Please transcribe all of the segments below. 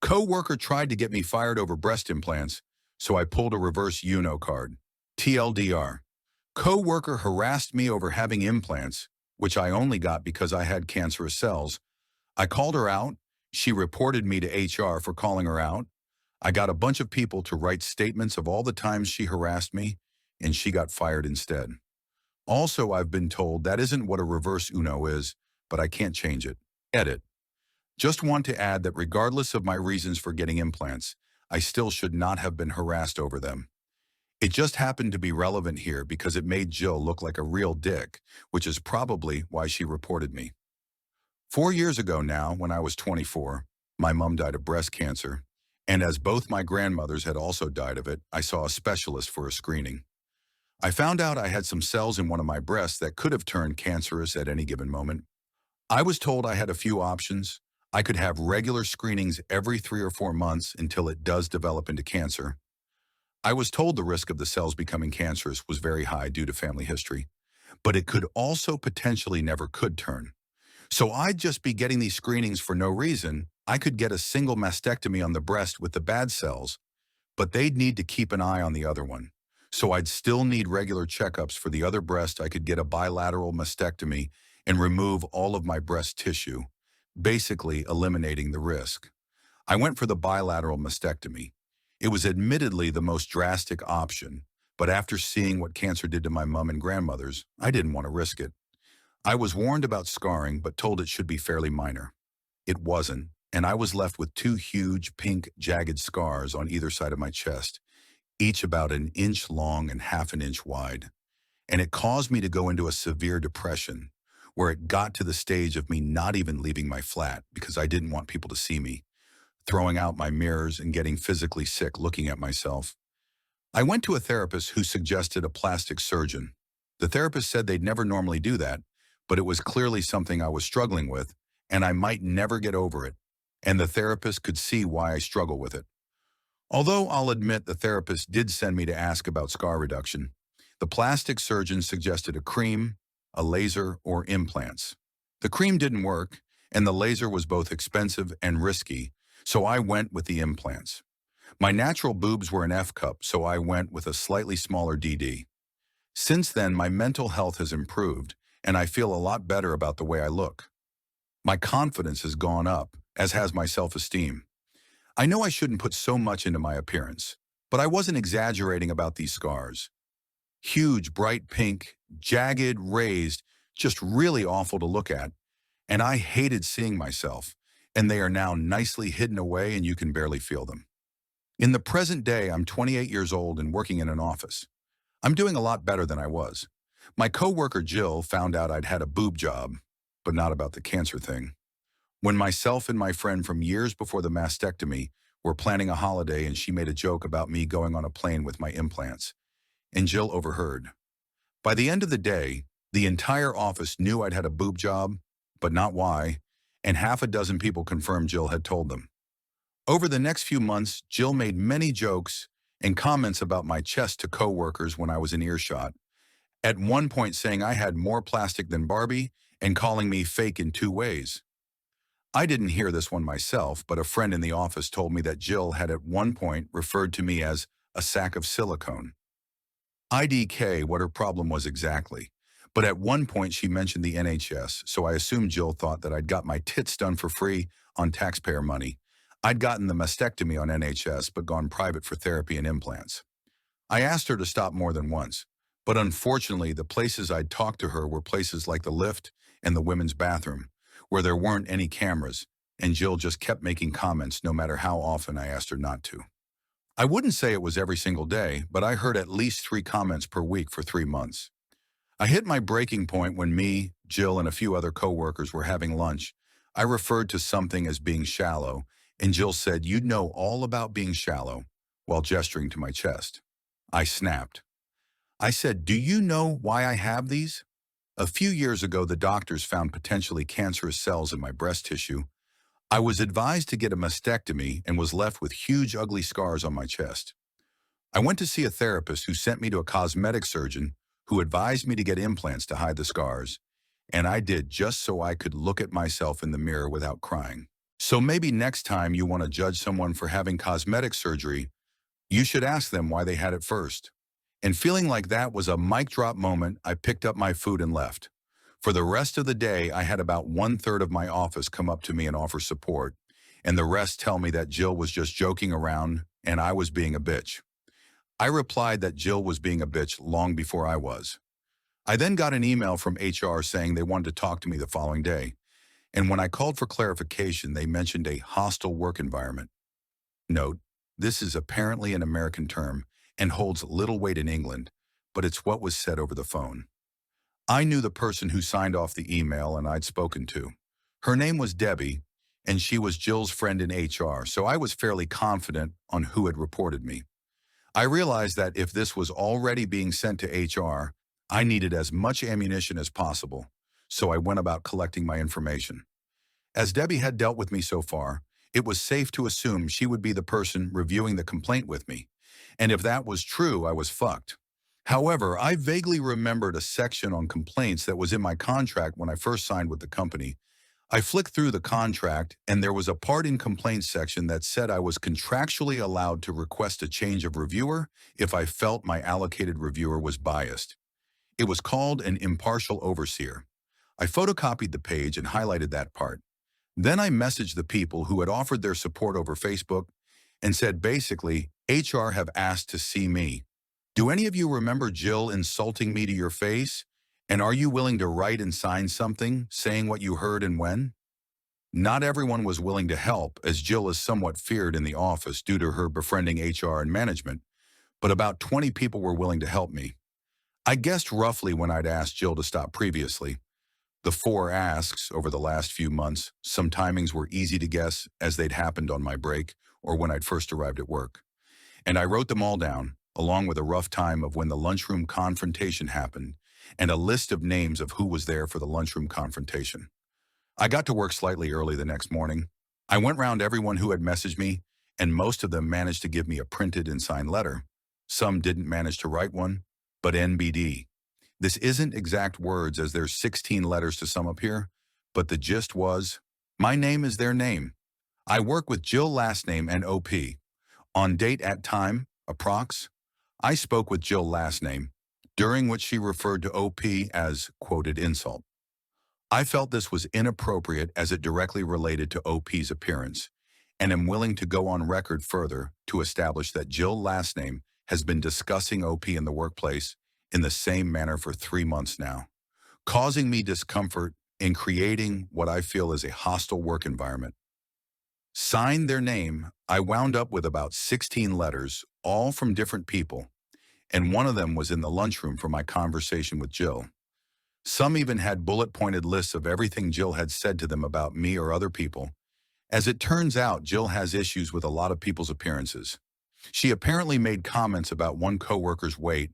Coworker tried to get me fired over breast implants, so I pulled a reverse UNO card. TLDR. Coworker harassed me over having implants, which I only got because I had cancerous cells. I called her out. She reported me to HR for calling her out. I got a bunch of people to write statements of all the times she harassed me, and she got fired instead. Also, I've been told that isn't what a reverse UNO is, but I can't change it. Edit. Just want to add that regardless of my reasons for getting implants, I still should not have been harassed over them. It just happened to be relevant here because it made Jill look like a real dick, which is probably why she reported me. 4 years ago now, when I was 24, my mom died of breast cancer, and as both my grandmothers had also died of it, I saw a specialist for a screening. I found out I had some cells in one of my breasts that could have turned cancerous at any given moment. I was told I had a few options. I could have regular screenings every 3 or 4 months until it does develop into cancer. I was told the risk of the cells becoming cancerous was very high due to family history, but it could also potentially never could turn. So I'd just be getting these screenings for no reason. I could get a single mastectomy on the breast with the bad cells, but they'd need to keep an eye on the other one. So I'd still need regular checkups for the other breast. I could get a bilateral mastectomy and remove all of my breast tissue, basically eliminating the risk. I went for the bilateral mastectomy. It was admittedly the most drastic option, but after seeing what cancer did to my mom and grandmothers, I didn't want to risk it. I was warned about scarring, but told it should be fairly minor. It wasn't, and I was left with two huge, pink, jagged scars on either side of my chest, each about an inch long and half an inch wide. And it caused me to go into a severe depression, where it got to the stage of me not even leaving my flat because I didn't want people to see me, throwing out my mirrors and getting physically sick looking at myself. I went to a therapist who suggested a plastic surgeon. The therapist said they'd never normally do that, but it was clearly something I was struggling with, and I might never get over it, and the therapist could see why I struggle with it. Although I'll admit the therapist did send me to ask about scar reduction, the plastic surgeon suggested a cream, a laser, or implants. The cream didn't work, and the laser was both expensive and risky, so I went with the implants. My natural boobs were an F cup, so I went with a slightly smaller DD. Since then, my mental health has improved, and I feel a lot better about the way I look. My confidence has gone up, as has my self-esteem. I know I shouldn't put so much into my appearance, but I wasn't exaggerating about these scars. Huge, bright pink, jagged, raised, just really awful to look at, and I hated seeing myself, and they are now nicely hidden away and you can barely feel them. In the present day, I'm 28 years old and working in an office. I'm doing a lot better than I was. My coworker Jill found out I'd had a boob job, but not about the cancer thing. When myself and my friend from years before the mastectomy were planning a holiday and she made a joke about me going on a plane with my implants, and Jill overheard. By the end of the day, the entire office knew I'd had a boob job, but not why, and half a dozen people confirmed Jill had told them. Over the next few months, Jill made many jokes and comments about my chest to coworkers when I was in earshot, at one point saying I had more plastic than Barbie and calling me fake in 2 ways. I didn't hear this one myself, but a friend in the office told me that Jill had at one point referred to me as a sack of silicone. IDK what her problem was exactly, but at one point she mentioned the NHS, so I assumed Jill thought that I'd got my tits done for free on taxpayer money. I'd gotten the mastectomy on NHS but gone private for therapy and implants. I asked her to stop more than once, but unfortunately the places I'd talked to her were places like the lift and the women's bathroom, where there weren't any cameras, and Jill just kept making comments no matter how often I asked her not to. I wouldn't say it was every single day, but I heard at least 3 comments per week for 3 months. I hit my breaking point when me, Jill, and a few other coworkers were having lunch. I referred to something as being shallow, and Jill said, "You'd know all about being shallow," while gesturing to my chest. I snapped. I said, "Do you know why I have these? A few years ago, the doctors found potentially cancerous cells in my breast tissue. I was advised to get a mastectomy and was left with huge, ugly scars on my chest. I went to see a therapist who sent me to a cosmetic surgeon who advised me to get implants to hide the scars, and I did just so I could look at myself in the mirror without crying. So maybe next time you want to judge someone for having cosmetic surgery, you should ask them why they had it first. And feeling like that was a mic drop moment, I picked up my food and left. For the rest of the day, I had about one-third of my office come up to me and offer support, and the rest tell me that Jill was just joking around and I was being a bitch. I replied that Jill was being a bitch long before I was. I then got an email from HR saying they wanted to talk to me the following day, and when I called for clarification, they mentioned a hostile work environment. Note, this is apparently an American term and holds little weight in England, but it's what was said over the phone. I knew the person who signed off the email and I'd spoken to. Her name was Debbie, and she was Jill's friend in HR, so I was fairly confident on who had reported me. I realized that if this was already being sent to HR, I needed as much ammunition as possible, so I went about collecting my information. As Debbie had dealt with me so far, it was safe to assume she would be the person reviewing the complaint with me. And if that was true, I was fucked. However, I vaguely remembered a section on complaints that was in my contract when I first signed with the company. I flicked through the contract, and there was a part in complaints section that said I was contractually allowed to request a change of reviewer if I felt my allocated reviewer was biased. It was called an impartial overseer. I photocopied the page and highlighted that part. Then I messaged the people who had offered their support over Facebook and said basically, HR have asked to see me. Do any of you remember Jill insulting me to your face? And are you willing to write and sign something saying what you heard and when? Not everyone was willing to help, as Jill is somewhat feared in the office due to her befriending HR and management, but about 20 people were willing to help me. I guessed roughly when I'd asked Jill to stop previously. The 4 asks over the last few months, some timings were easy to guess as they'd happened on my break or when I'd first arrived at work. And I wrote them all down, along with a rough time of when the lunchroom confrontation happened and a list of names of who was there for the lunchroom confrontation. I got to work slightly early the next morning. I went round everyone who had messaged me, and most of them managed to give me a printed and signed letter. Some didn't manage to write one, but NBD. This isn't exact words as there's 16 letters to sum up here, but the gist was, my name is their name. I work with Jill last name and OP. On date at time, approx. I spoke with Jill last name, during which she referred to OP as quoted insult. I felt this was inappropriate as it directly related to OP's appearance, and am willing to go on record further to establish that Jill last name has been discussing OP in the workplace in the same manner for 3 months now, causing me discomfort in creating what I feel is a hostile work environment. Signed their name, I wound up with about 16 letters, all from different people, and one of them was in the lunchroom for my conversation with Jill. Some even had bullet-pointed lists of everything Jill had said to them about me or other people. As it turns out, Jill has issues with a lot of people's appearances. She apparently made comments about one coworker's weight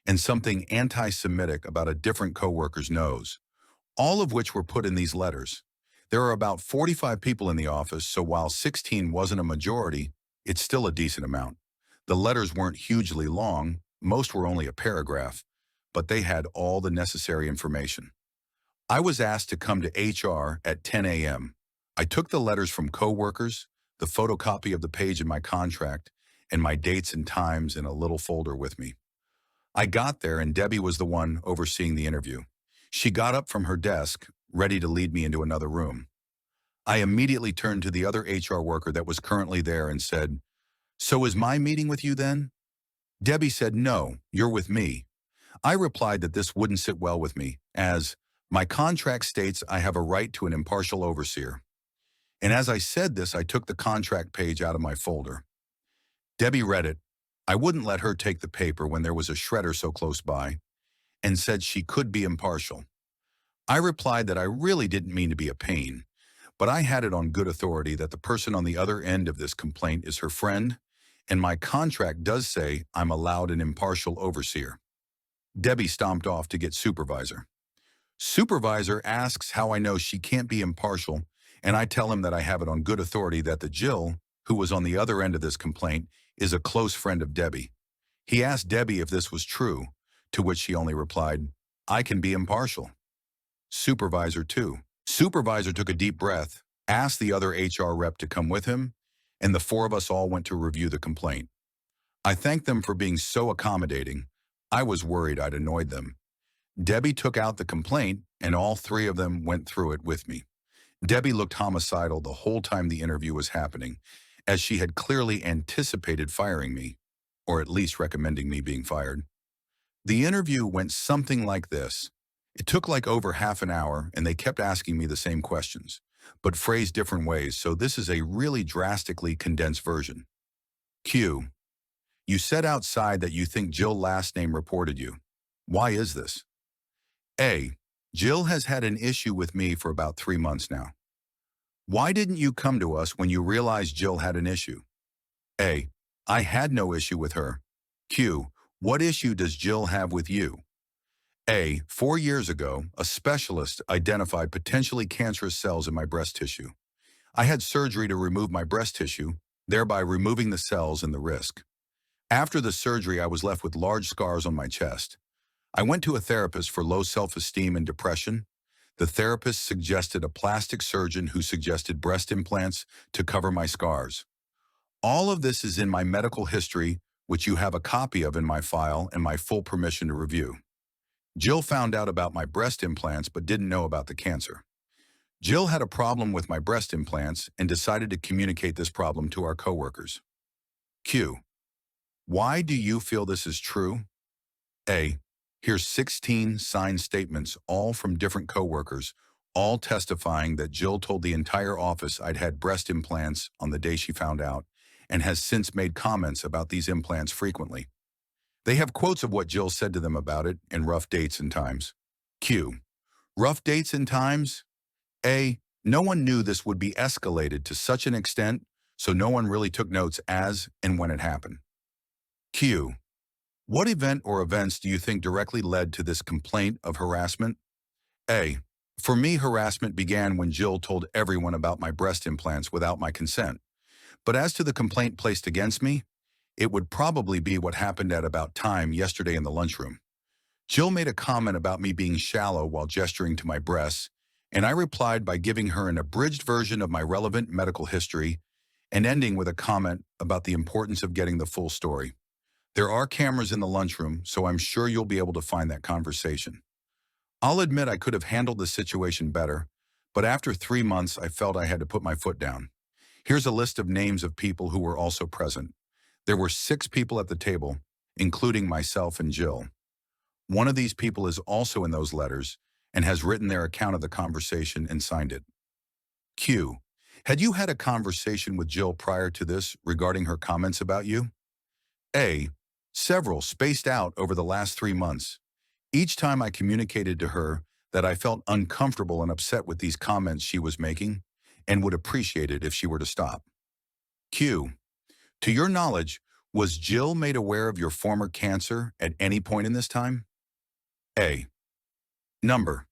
and something anti-Semitic about a different coworker's nose, all of which were put in these letters. There are about 45 people in the office, so while 16 wasn't a majority, it's still a decent amount. The letters weren't hugely long, most were only a paragraph, but they had all the necessary information. I was asked to come to HR at 10 a.m. I took the letters from coworkers, the photocopy of the page in my contract, and my dates and times in a little folder with me. I got there and Debbie was the one overseeing the interview. She got up from her desk, ready to lead me into another room. I immediately turned to the other HR worker that was currently there and said, "So is my meeting with you then?" Debbie said, "No, you're with me." I replied that this wouldn't sit well with me, as my contract states I have a right to an impartial overseer. And as I said this, I took the contract page out of my folder. Debbie read it. I wouldn't let her take the paper when there was a shredder so close by, and said she could be impartial. I replied that I really didn't mean to be a pain, but I had it on good authority that the person on the other end of this complaint is her friend, and my contract does say I'm allowed an impartial overseer. Debbie stomped off to get supervisor. Supervisor asks how I know she can't be impartial, and I tell him that I have it on good authority that the Jill, who was on the other end of this complaint, is a close friend of Debbie. He asked Debbie if this was true, to which she only replied, "I can be impartial." Supervisor too. Supervisor took a deep breath, asked the other HR rep to come with him, and the four of us all went to review the complaint. I thanked them for being so accommodating. I was worried I'd annoyed them. Debbie took out the complaint, and all three of them went through it with me. Debbie looked homicidal the whole time the interview was happening, as she had clearly anticipated firing me, or at least recommending me being fired. The interview went something like this. It took like over half an hour, and they kept asking me the same questions, but phrased different ways, so this is a really drastically condensed version. Q. You said outside that you think Jill last name reported you. Why is this? A. Jill has had an issue with me for about 3 months now. Why didn't you come to us when you realized Jill had an issue? A. I had no issue with her. Q. What issue does Jill have with you? A. 4 years ago, a specialist identified potentially cancerous cells in my breast tissue. I had surgery to remove my breast tissue, thereby removing the cells and the risk. After the surgery, I was left with large scars on my chest. I went to a therapist for low self-esteem and depression. The therapist suggested a plastic surgeon who suggested breast implants to cover my scars. All of this is in my medical history, which you have a copy of in my file and my full permission to review. Jill found out about my breast implants but didn't know about the cancer. Jill had a problem with my breast implants and decided to communicate this problem to our coworkers. Q. Why do you feel this is true? A. Here's 16 signed statements, all from different coworkers, all testifying that Jill told the entire office I'd had breast implants on the day she found out, and has since made comments about these implants frequently. They have quotes of what Jill said to them about it and rough dates and times. Q. Rough dates and times? A. No one knew this would be escalated to such an extent, so no one really took notes as and when it happened. Q. What event or events do you think directly led to this complaint of harassment? A. For me, harassment began when Jill told everyone about my breast implants without my consent. But as to the complaint placed against me, it would probably be what happened at about time yesterday in the lunchroom. Jill made a comment about me being shallow while gesturing to my breasts, and I replied by giving her an abridged version of my relevant medical history and ending with a comment about the importance of getting the full story. There are cameras in the lunchroom, so I'm sure you'll be able to find that conversation. I'll admit I could have handled the situation better, but after 3 months, I felt I had to put my foot down. Here's a list of names of people who were also present. There were 6 people at the table, including myself and Jill. One of these people is also in those letters and has written their account of the conversation and signed it. Q. Had you had a conversation with Jill prior to this regarding her comments about you? A. Several spaced out over the last 3 months. Each time I communicated to her that I felt uncomfortable and upset with these comments she was making and would appreciate it if she were to stop. Q. To your knowledge, was Jill made aware of your former cancer at any point in this time? A. Number.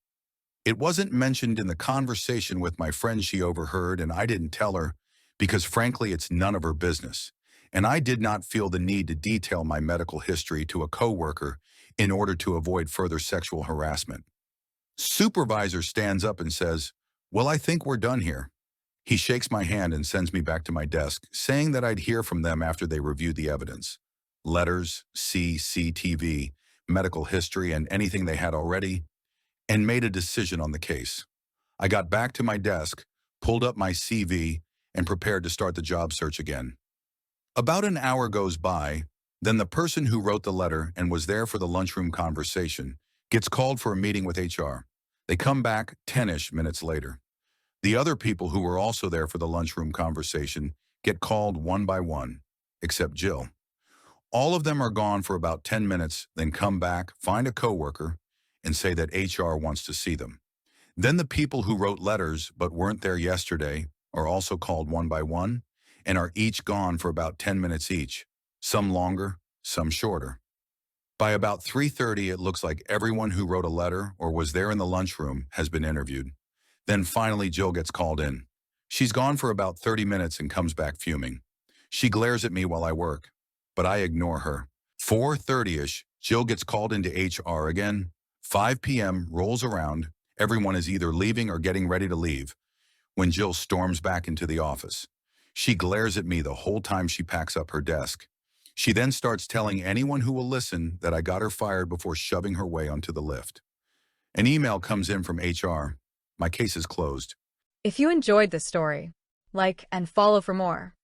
It wasn't mentioned in the conversation with my friend she overheard, and I didn't tell her because frankly it's none of her business. And I did not feel the need to detail my medical history to a coworker in order to avoid further sexual harassment. Supervisor stands up and says, "Well, I think we're done here." He shakes my hand and sends me back to my desk, saying that I'd hear from them after they reviewed the evidence. Letters, CCTV, medical history, and anything they had already, and made a decision on the case. I got back to my desk, pulled up my CV, and prepared to start the job search again. About an hour goes by, then the person who wrote the letter and was there for the lunchroom conversation gets called for a meeting with HR. They come back 10-ish minutes later. The other people who were also there for the lunchroom conversation get called one by one, except Jill. All of them are gone for about 10 minutes, then come back, find a coworker, and say that HR wants to see them. Then the people who wrote letters but weren't there yesterday are also called one by one and are each gone for about 10 minutes each, some longer, some shorter. By about 3:30, it looks like everyone who wrote a letter or was there in the lunchroom has been interviewed. Then finally Jill gets called in. She's gone for about 30 minutes and comes back fuming. She glares at me while I work, but I ignore her. 4:30-ish, Jill gets called into HR again. 5 p.m. rolls around. Everyone is either leaving or getting ready to leave, when Jill storms back into the office. She glares at me the whole time she packs up her desk. She then starts telling anyone who will listen that I got her fired before shoving her way onto the lift. An email comes in from HR. My case is closed. If you enjoyed this story, like and follow for more.